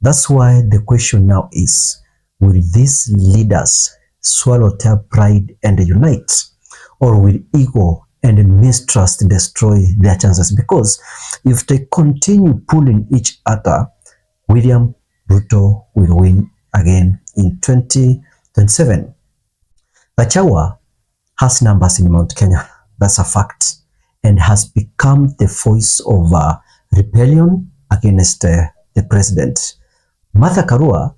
That's why the question now is, will these leaders swallow their pride and unite, or will ego and mistrust destroy their chances? Because if they continue pulling each other, William Ruto will win again in 2027. Gachagua has numbers in Mount Kenya, that's a fact, and has become the voice of rebellion against the president. Martha Karua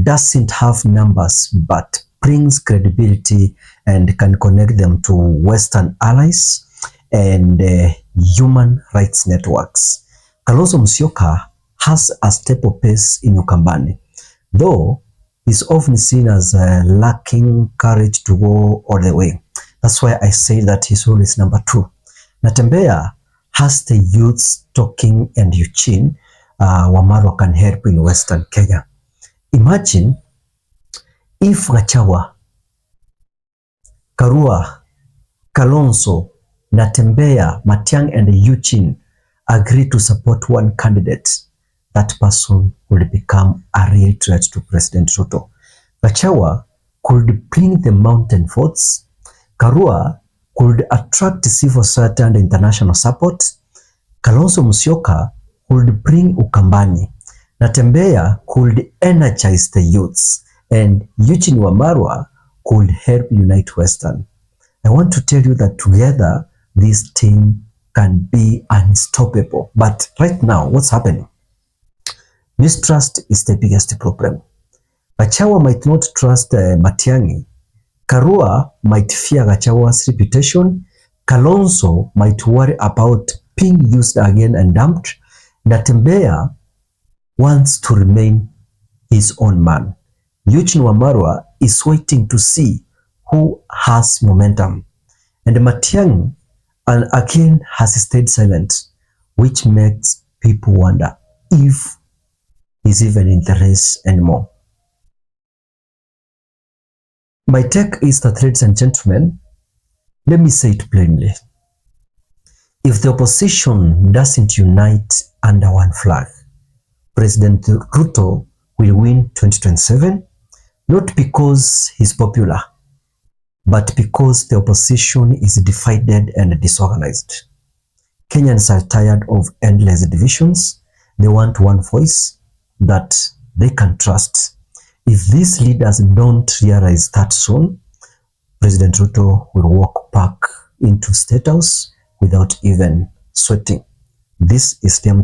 doesn't have numbers but brings credibility and can connect them to Western allies and human rights networks. Kalonzo Musyoka has a stable pace in Ukambani, though he's often seen as lacking courage to go all the way. That's why I say that his role is number 2. Natembeya has the youths talking, and Eugene Wamalwa can help in Western Kenya. Imagine if Gachagua, Karua, Kalonzo, Natembeya, Matiang'i and Eugene agree to support one candidate. That person will become a real threat to President Ruto. Gachagua could bring the mountain votes. Karua could attract civil society and international support. Kalonzo Musyoka could bring Ukambani. Natembeya could energize the youths, and Eugene Wamalwa could help unite Western. I want to tell you that together this team can be unstoppable. But right now, what's happening? Mistrust is the biggest problem. Gachagua might not trust Matiang'i. Karua might fear Gachagua's reputation. Kalonzo might worry about being used again and dumped. Natembeya wants to remain his own man. Eugene Wamalwa is waiting to see who has momentum. And Matiang'i again has stayed silent, which makes people wonder if he's even in the race anymore. My take is that, ladies and gentlemen, let me say it plainly. If the opposition doesn't unite under one flag, President Ruto will win 2027, not because he's popular, but because the opposition is divided and disorganized. Kenyans are tired of endless divisions. They want one voice that they can trust. If these leaders don't realize that soon, President Ruto will walk back into State House without even sweating. This is DMTV.